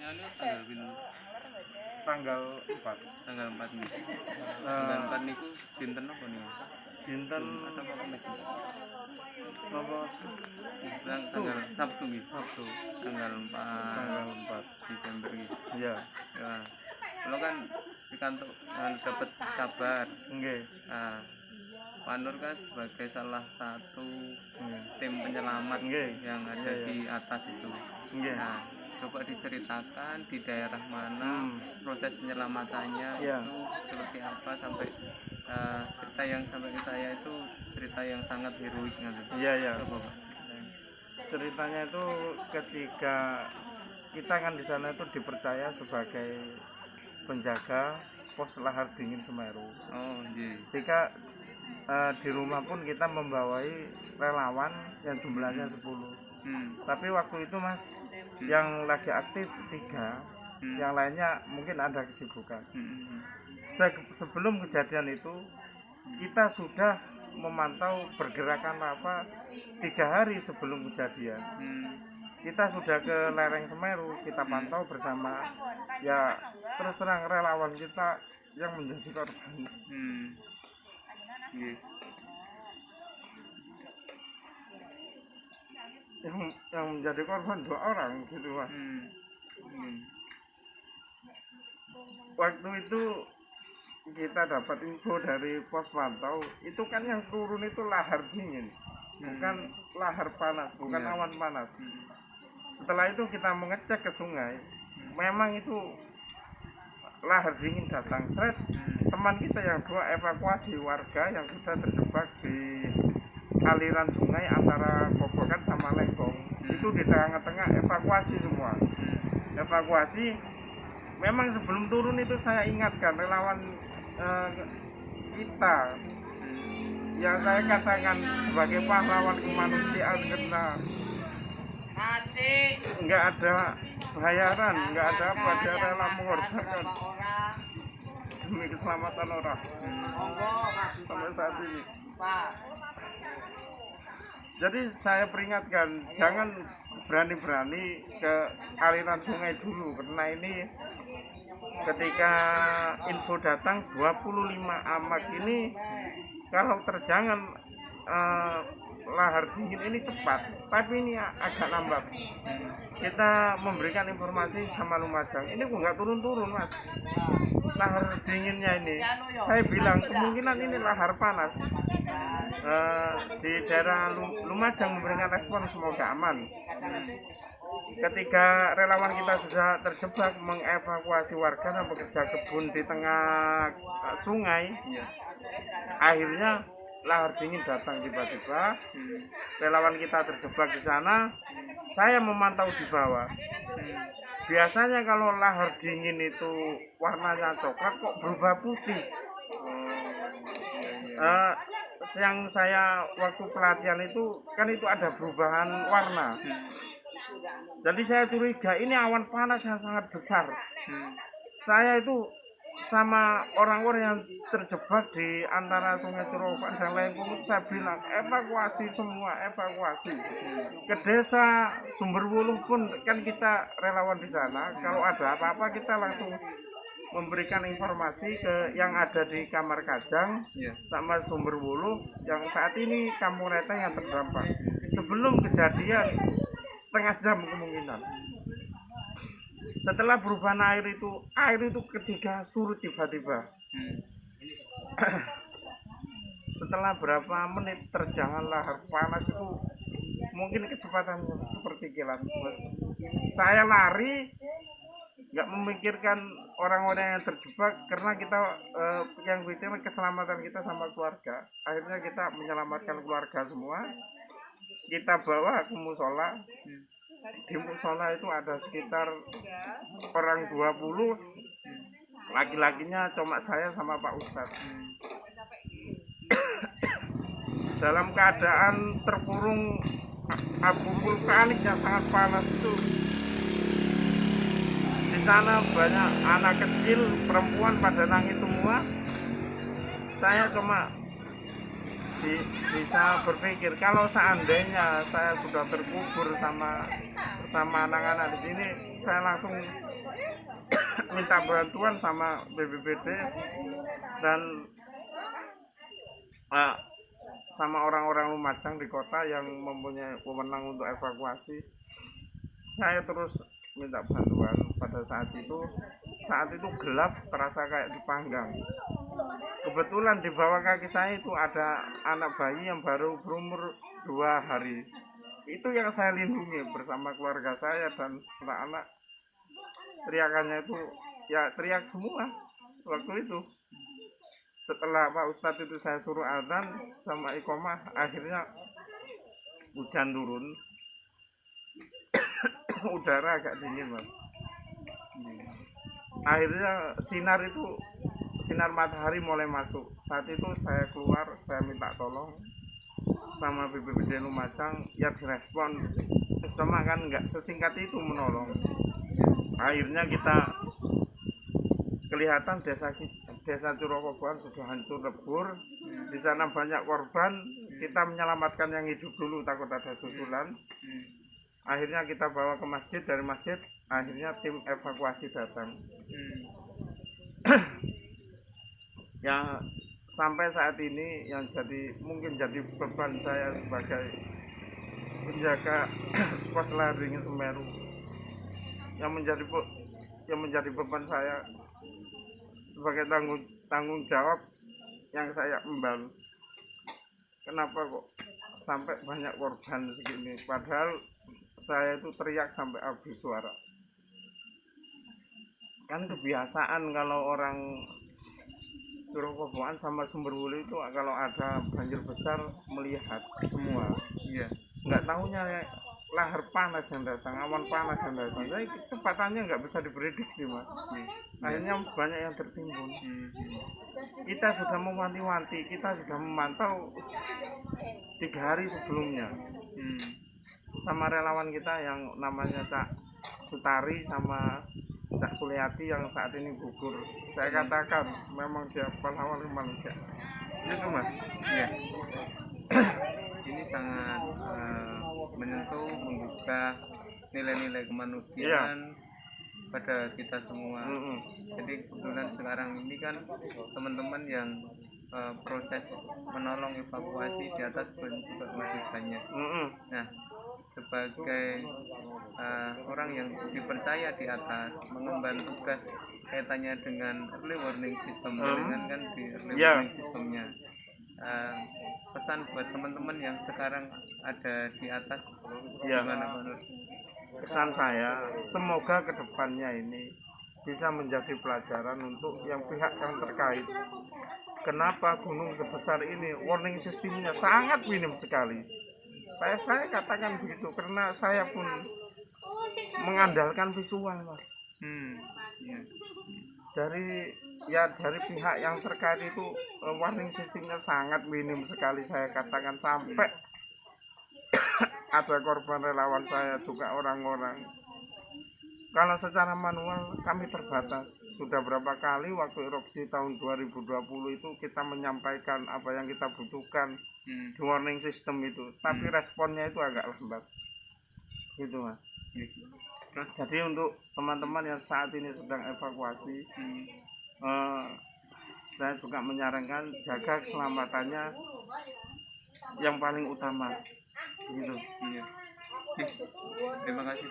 anu tanggal pinten? Tanggal 4. Tanggal 4 niku. Tanggal 4 niku dinten apa niku? Dinten Atau apa Kamis? apa? Tanggal Sabtu nggih. Sabtu. Tanggal 4 Tanggal 4. Desember nggih. Iya. Ya. Kalau kan dikantuk dapat kabar. Nggih. Nah, Pak Nur kan sebagai salah satu Nggih. tim penyelamat Nggih. yang ada Iya, di atas itu. Nggih. Nah, coba diceritakan di daerah mana proses penyelamatannya Iya. itu seperti apa sampai cerita yang sampai ke saya itu cerita yang sangat heroik gitu. Iya, iya. Coba Pak. Ceritanya itu ketika kita kan di sana itu dipercaya sebagai penjaga pos lahar dingin Semeru. Oh, iya. Ketika di rumah pun kita membawai relawan yang jumlahnya 10. Tapi waktu itu Mas, yang lagi aktif 3, yang lainnya mungkin ada kesibukan. Sebelum kejadian itu kita sudah memantau pergerakan lava 3 hari sebelum kejadian. Kita sudah ke lereng Semeru, kita pantau bersama, ya terus terang relawan kita yang menjadi korban. Iya. Yang menjadi korban 2 orang gitu Mas. Waktu itu kita dapat info dari pos pantau, itu kan yang turun itu lahar dingin, bukan lahar panas, bukan awan panas. Setelah itu kita mengecek ke sungai, memang itu lahar dingin datang. Teman kita yang 2 evakuasi warga yang sudah terjebak di aliran sungai antara Kobokan sama Lenggong. Itu di tengah-tengah evakuasi semua. Evakuasi. Memang sebelum turun itu saya ingatkan relawan kita yang saya katakan sebagai pahlawan kemanusiaan, karena nggak ada bayaran, nggak ada apa, dia rela mengorbankan demi keselamatan orang sampai saat ini. Jadi saya peringatkan, jangan berani-berani ke aliran sungai dulu, karena ini ketika info datang 25 amak ini kalau terjangan lahar dingin ini cepat, tapi ini agak lambat. Kita memberikan informasi sama Lumajang, ini kok nggak turun-turun Mas lahar dinginnya ini. Saya bilang kemungkinan ini lahar panas. Di daerah Lumajang memberikan respon semoga aman. Ketika relawan kita sudah terjebak mengevakuasi warga dan bekerja kebun di tengah sungai, akhirnya lahar dingin datang tiba-tiba. Relawan kita terjebak di sana, saya memantau di bawah. Biasanya kalau lahar dingin itu warnanya coklat, kok berubah putih. Yang saya waktu pelatihan itu kan itu ada perubahan warna. Jadi saya curiga ini awan panas yang sangat besar. Saya itu sama orang-orang yang terjebak di antara Sungai Ciropan dan Lengkung, saya bilang evakuasi semua, evakuasi ke desa Sumberwuluh pun kan kita relawan di sana. Kalau ada apa-apa kita langsung memberikan informasi ke yang ada di Kamar Kajang sama Sumberwuluh yang saat ini Kampung Reteng yang terdampak. Sebelum kejadian setengah jam kemungkinan. Setelah perubahan air itu ketika surut tiba-tiba. Setelah berapa menit terjangan lahar panas itu mungkin kecepatannya seperti kilat. Saya lari, nggak memikirkan orang-orang yang terjebak karena kita yang penting keselamatan kita sama keluarga. Akhirnya kita menyelamatkan keluarga semua. Kita bawa ke musola. Di musola itu ada sekitar orang 20, laki-lakinya cuma saya sama Pak Ustadz. Dalam keadaan terkurung abu vulkanik yang sangat panas itu. Di sana banyak anak kecil, perempuan pada nangis semua. Saya cuma bisa berpikir kalau seandainya saya sudah terkubur sama anak-anak di sini, saya langsung minta bantuan sama BPBD dan sama orang-orang Lumajang di kota yang mempunyai wewenang untuk evakuasi. Saya terus minta bantuan. Pada saat itu gelap, terasa kayak dipanggang. Kebetulan di bawah kaki saya itu ada anak bayi yang baru berumur 2 hari. Itu yang saya lindungi bersama keluarga saya dan anak-anak. Teriakannya itu ya teriak semua waktu itu. Setelah Pak Ustadz itu saya suruh adzan sama iqomah, akhirnya hujan turun. Udara agak dingin, Mas. Akhirnya sinar matahari mulai masuk. Saat itu saya keluar, saya minta tolong sama BPBD Lumajang, ya direspon. Cuma kan nggak sesingkat itu menolong. Akhirnya kita kelihatan desa Curokoboan sudah hancur lebur. Di sana banyak korban. Kita menyelamatkan yang hidup dulu, takut ada susulan. Akhirnya kita bawa ke masjid, dari masjid akhirnya tim evakuasi datang. Ya sampai saat ini yang mungkin jadi beban saya sebagai penjaga pos Laringi Semeru, yang menjadi beban saya sebagai tanggung jawab yang saya emban. Kenapa kok sampai banyak korban segini, padahal saya itu teriak sampai habis suara. Kan kebiasaan kalau orang Curokoboan sama Sumberwulu itu kalau ada banjir besar melihat semua. Iya. Nggak tahunya lahar panas yang datang, awan panas yang datang. Jadi kecepatannya nggak bisa diprediksi, Mas. Akhirnya banyak yang tertimbun. Kita sudah mewanti-wanti, kita sudah memantau 3 hari sebelumnya. Sama relawan kita yang namanya Cak Sutari sama Cak Suliati yang saat ini gugur. Saya katakan memang dia pahlawan manusia. Itu, Mas. Iya. Ini sangat menyentuh, membuka nilai-nilai kemanusiaan pada kita semua. Jadi kebetulan sekarang ini kan teman-teman yang proses menolong evakuasi di atas pun juga masih banyak. Nah, sebagai orang yang dipercaya di atas mengemban tugas kaitannya dengan early warning system, dengan kan di early warning systemnya, pesan buat teman-teman yang sekarang ada di atas gimana menurut? Pesan saya, semoga kedepannya ini bisa menjadi pelajaran untuk yang pihak yang terkait. Kenapa gunung sebesar ini warning sistemnya sangat minim sekali. Saya katakan begitu karena saya pun mengandalkan visual, Mas. Dari pihak yang terkait itu warning sistemnya sangat minim sekali, saya katakan sampai ada korban relawan saya juga orang-orang. Kalau secara manual kami terbatas. Sudah berapa kali waktu erupsi tahun 2020 itu kita menyampaikan apa yang kita butuhkan di warning system itu, tapi responnya itu agak lambat. Gitu, Mas. Terus jadi untuk teman-teman yang saat ini sedang evakuasi, saya juga menyarankan jaga keselamatannya yang paling utama. Gitu. Terima kasih.